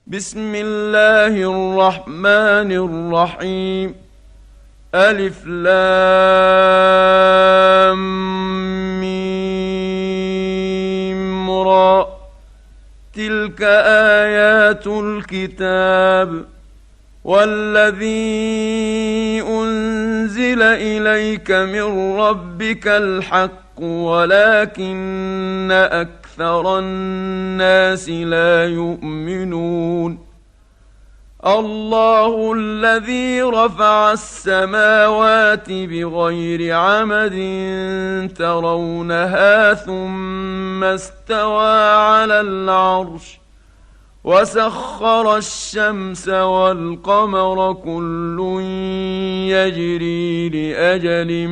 بسم الله الرحمن الرحيم. ألف لام ميم را. تلك آيات الكتاب والذي أنزل إليك من ربك الحق ولكن أكثر الناس لا يؤمنون. الله الذي رفع السماوات بغير عمد ترونها ثم استوى على العرش وسخر الشمس والقمر كل يجري لأجل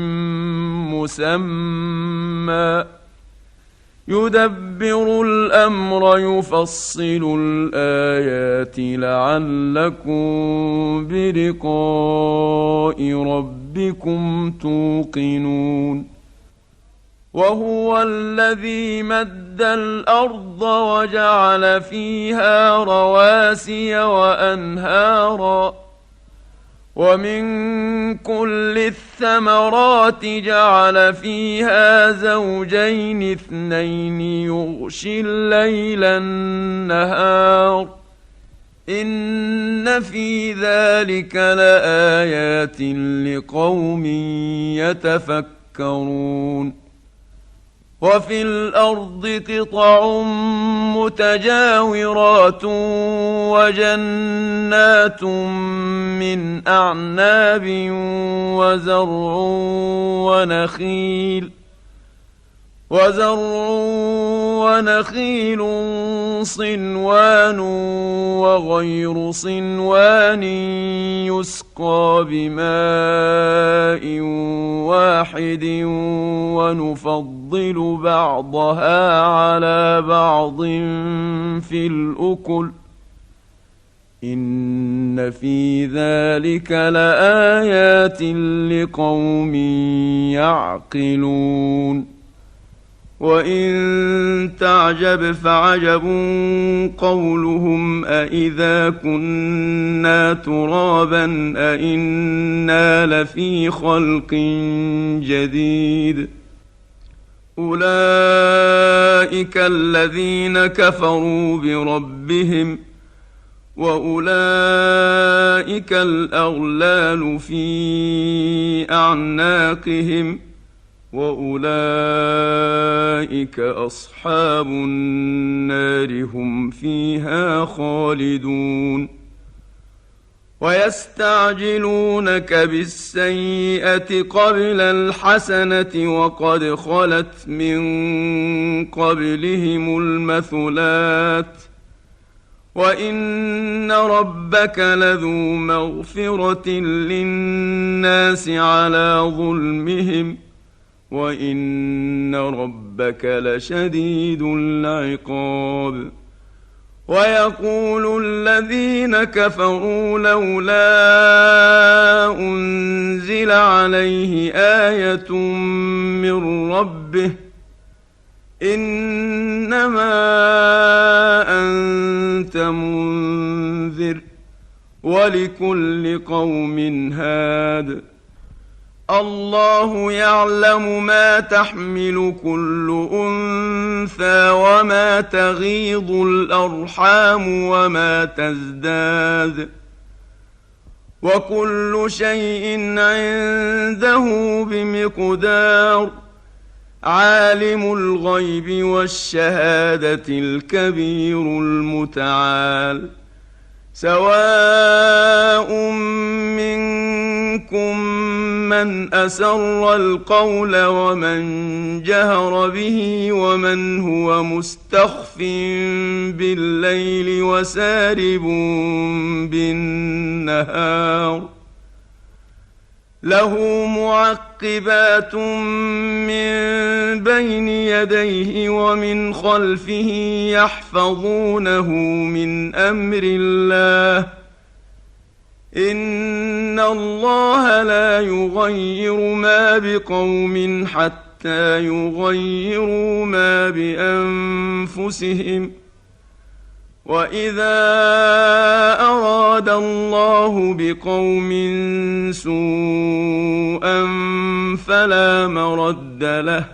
مسمى يدبر الأمر يفصل الآيات لعلكم بلقاء ربكم توقنون. وهو الذي مد الأرض وجعل فيها رواسي وأنهارا ومن كل الثمرات جعل فيها زوجين اثنين يغشي الليل النهار إن في ذلك لآيات لقوم يتفكرون. وفي الأرض قطع متجاورات وجنات من أعناب وزرع ونخيل صنوان وغير صنوان يسقى بماء واحد ونفضل بعضها على بعض في الأكل إن في ذلك لآيات لقوم يعقلون. وإن تعجب فعجب قولهم أإذا كنا ترابا أإنا لفي خلق جديد. أولئك الذين كفروا بربهم وأولئك الأغلال في أعناقهم وأولئك أصحاب النار هم فيها خالدون. ويستعجلونك بالسيئة قبل الحسنة وقد خلت من قبلهم المثلات وإن ربك لذو مغفرة للناس على ظلمهم وإن ربك لشديد العقاب. ويقول الذين كفروا لولا أنزل عليه آية من ربه إنما أنت منذر ولكل قوم هاد. الله يعلم ما تحمل كل أنثى وما تغيض الأرحام وما تزداد وكل شيء عنده بمقدار. عالم الغيب والشهادة الكبير المتعال. سواء منكم من أسر القول ومن جهر به ومن هو مستخف بالليل وسارب بالنهار. له معقبات من بين يديه ومن خلفه يحفظونه من أمر الله إن الله لا يغير ما بقوم حتى يغيروا ما بأنفسهم وإذا أراد الله بقوم سوءا فلا مرد له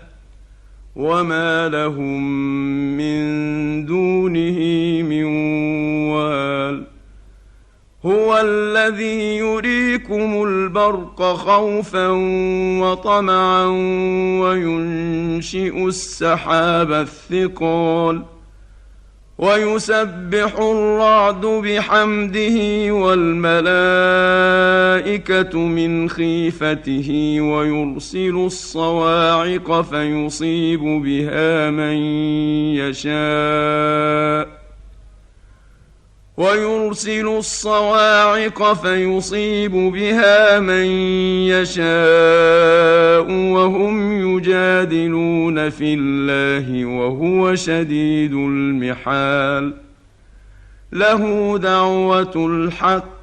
وما لهم من دونه من وال هو الذي يريكم البرق خوفا وطمعا وينشئ السحاب الثقال ويسبح الرعد بحمده والملائكة من خيفته ويرسل الصواعق فيصيب بها من يشاء وهم يجادلون في الله وهو شديد المحال له دعوة الحق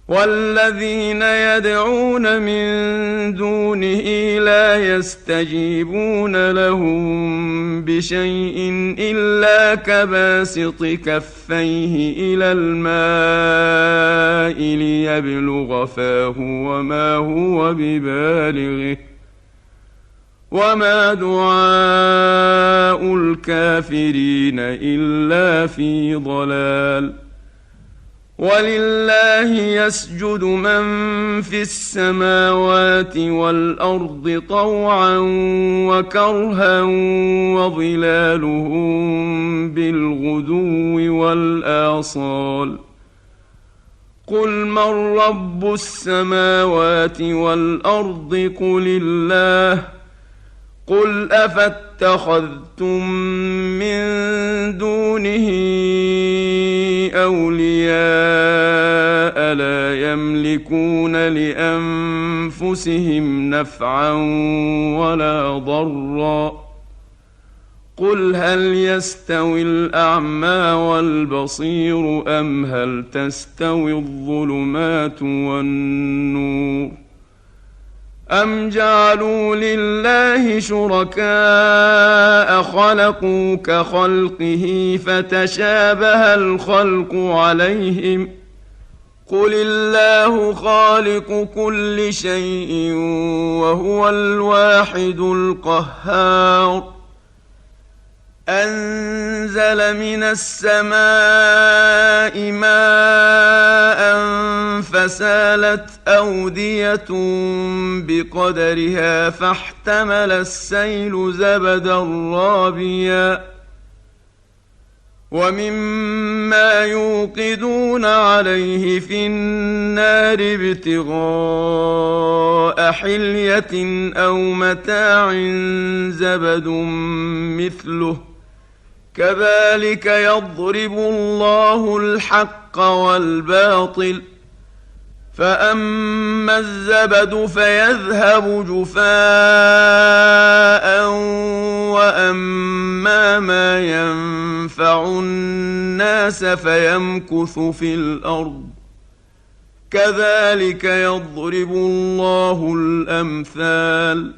والذين يدعون من دونه لا يستجيبون لهم بشيء إلا كباسط كفيه إلى الماء ليبلغ فاه وما هو ببالغه وما دعاء الكافرين إلا في ضلال ولله يسجد من في السماوات والأرض طوعا وكرها وظلالهم بالغدو والآصال قل من رب السماوات والأرض قل الله قل أفاتخذتم من دونه أولياء لا يملكون لأنفسهم نفعا ولا ضرا قل هل يستوي الأعمى والبصير أم هل تستوي الظلمات والنور أم جعلوا لله شركاء خلقوا كخلقه فتشابه الخلق عليهم قل الله خالق كل شيء وهو الواحد القهار أنزل من السماء ماء فسالت أودية بقدرها فاحتمل السيل زبدا رابيا ومما يوقدون عليه في النار ابتغاء حلية أو متاع زبد مثله كذلك يضرب الله الحق والباطل فأما الزبد فيذهب جفاء وأما ما ينفع الناس فيمكث في الأرض كذلك يضرب الله الأمثال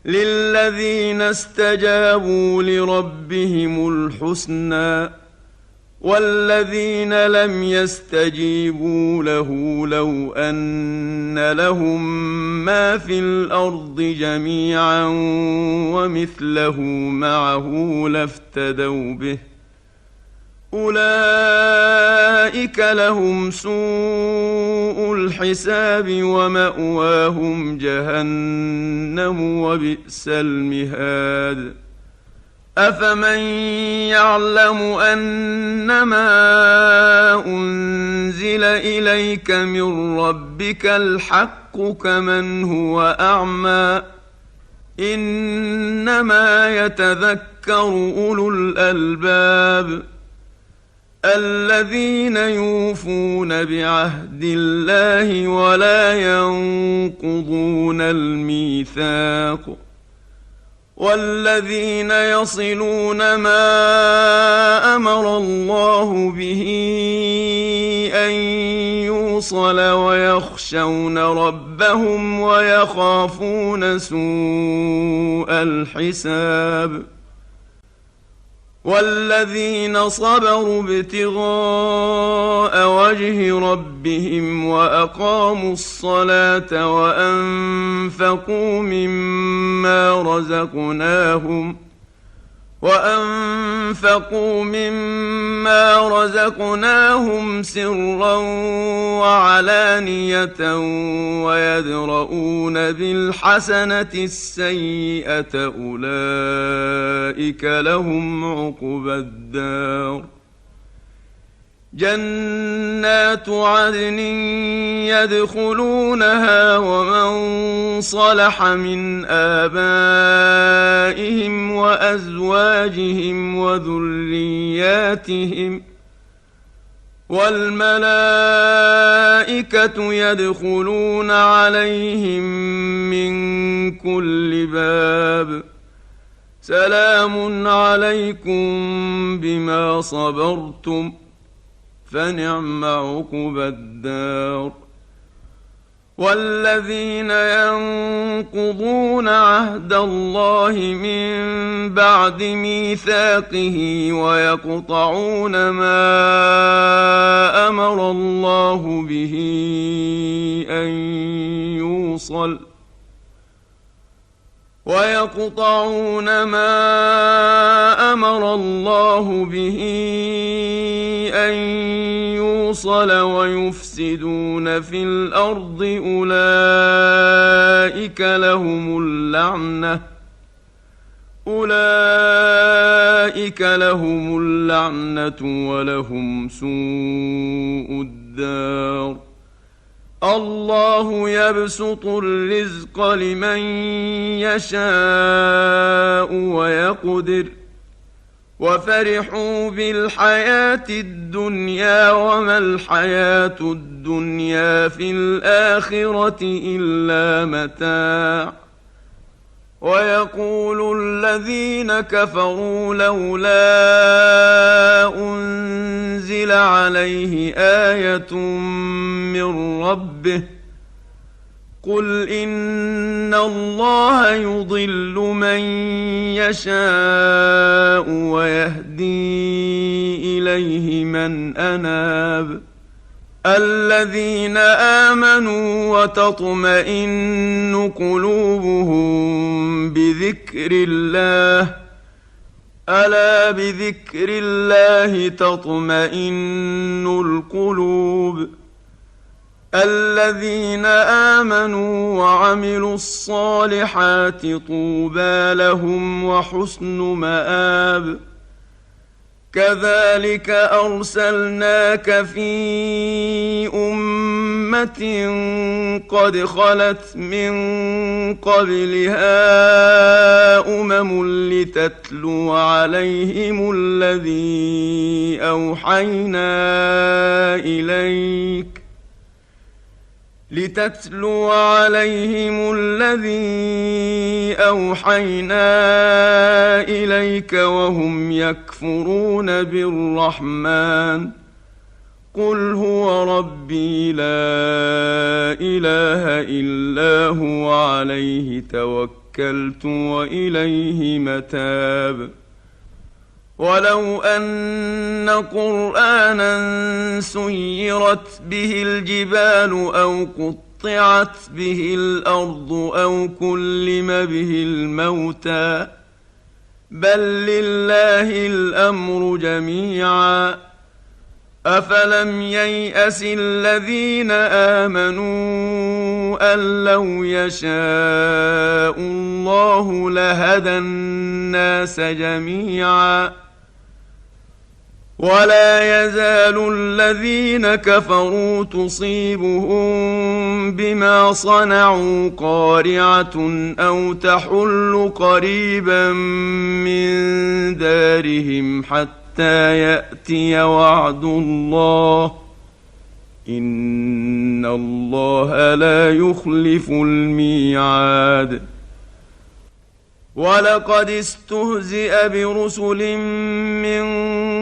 للذين استجابوا لربهم الحسنى والذين لم يستجيبوا له لو أن لهم ما في الأرض جميعا ومثله معه لافتدوا به أولئك لهم سوء الحساب ومأواهم جهنم وبئس المهاد أفمن يعلم أنما أنزل إليك من ربك الحق كمن هو أعمى إنما يتذكر أولو الألباب الذين يوفون بعهد الله ولا ينقضون الميثاق والذين يصلون ما أمر الله به أن يوصل ويخشون ربهم ويخافون سوء الحساب والذين صبروا ابتغاء وجه ربهم وأقاموا الصلاة وأنفقوا مما رزقناهم سرا وعلانية ويدرؤون بالحسنة السيئة أولئك لهم عقبى الدار. جنات عدن يدخلونها ومن صلح من آبائهم وأزواجهم وذرياتهم والملائكة يدخلون عليهم من كل باب سلام عليكم بما صبرتم فنعم عقبى الدار. والذين ينقضون عهد الله من بعد ميثاقه ويقطعون ما أمر الله به أن يوصل ويفسدون في الأرض أولئك لهم اللعنة ولهم سوء الدار. الله يبسط الرزق لمن يشاء ويقدر وفرحوا بالحياة الدنيا وما الحياة الدنيا في الآخرة إلا متاع. ويقول الذين كفروا لولا أنزل عليه آية من ربه قل إن الله يضل من يشاء ويهدي إليه من أناب. الذين آمنوا وتطمئن قلوبهم بذكر الله ألا بذكر الله تطمئن القلوب. الذين آمنوا وعملوا الصالحات طوبى لهم وحسن مآب. كذلك أرسلناك في أمة قد خلت من قبلها لتتلو عليهم الذي أوحينا إليك وهم يكفرون بالرحمن قل هو ربي لا إله إلا هو عليه توكلت وإليه متاب. ولو أن قرآنا سيرت به الجبال أو قطعت به الأرض أو كلم به الموتى بل لله الأمر جميعا أفلم ييأس الذين آمنوا أن لو يشاء الله لهدى الناس جميعا ولا يزال الذين كفروا تصيبهم بما صنعوا قارعة أو تحل قريبا من دارهم حتى يأتي وعد الله إن الله لا يخلف الميعاد. ولقد استهزئ برسل من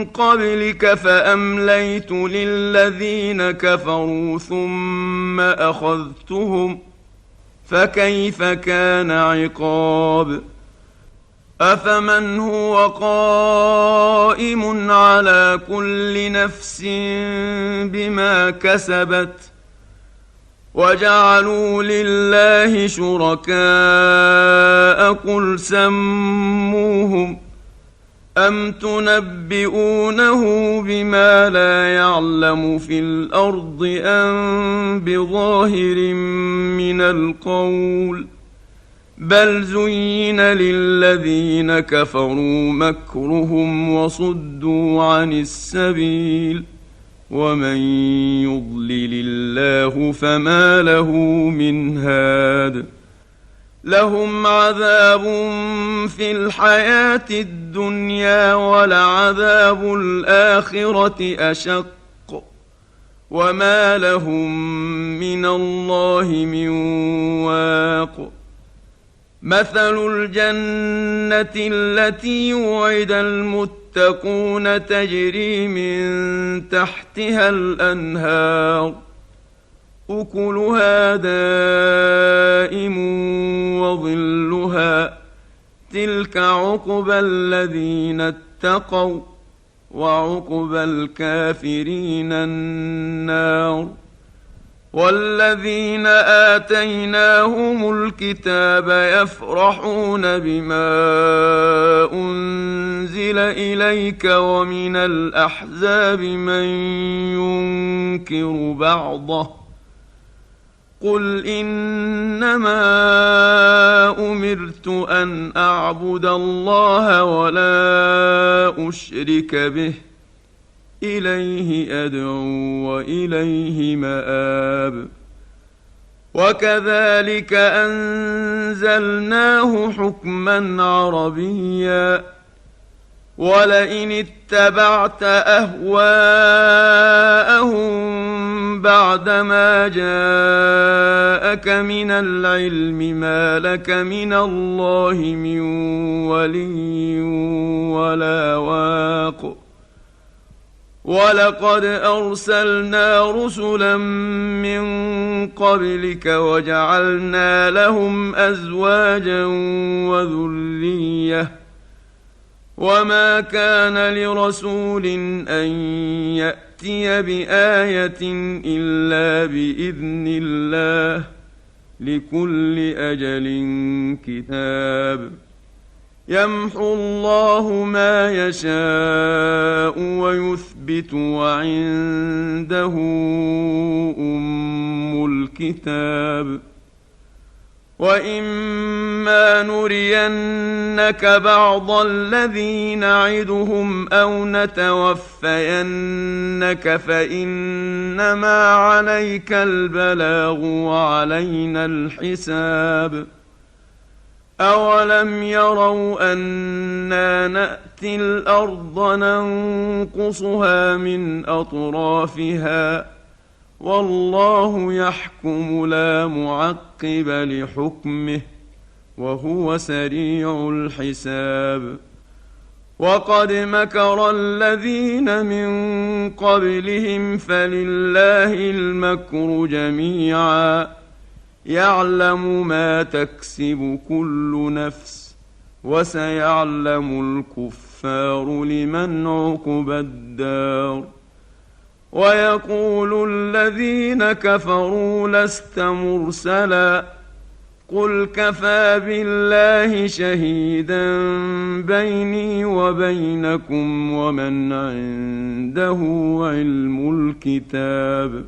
قبلك فأمليت للذين كفروا ثم أخذتهم فكيف كان عقاب. أفمن هو قائم على كل نفس بما كسبت وجعلوا لله شركاء قل سموهم أم تنبئونه بما لا يعلم في الأرض أم بظاهر من القول بل زين للذين كفروا مكرهم وصدوا عن السبيل ومن يضلل الله فما له من هاد لهم عذاب في الحياة الدنيا ولعذاب الآخرة أشق وما لهم من الله من واق مثل الجنة التي وعد المتقون تجري من تحتها الأنهار أكلها دائم وظلها تلك عقبى الذين اتقوا وعقبى الكافرين النار والذين آتيناهم الكتاب يفرحون بما أنزل إليك ومن الأحزاب من ينكر بعضه قل إنما أمرت أن أعبد الله ولا أشرك به إليه أدعو وإليه مآب وكذلك أنزلناه حكما عربيا ولئن اتبعت أهواءهم بعدما جاءك من العلم ما لك من الله من ولي ولا واق ولقد أرسلنا رسلا من قبلك وجعلنا لهم أزواجا وذرية وما كان لرسول أن يأتي بآية إلا بإذن الله لكل أجل كتاب يمحو الله ما يشاء ويثبت وعنده أم الكتاب وإما نرينك بعض الذي نعدهم أو نتوفينك فإنما عليك البلاغ وعلينا الحساب أولم يروا أنا نأتي الأرض ننقصها من أطرافها والله يحكم لا معقب لحكمه وهو سريع الحساب وقد مكر الذين من قبلهم فلله المكر جميعا يعلم ما تكسب كل نفس وسيعلم الكفار لمن عقبى الدار ويقول الذين كفروا لست مرسلا قل كفى بالله شهيدا بيني وبينكم ومن عنده علم الكتاب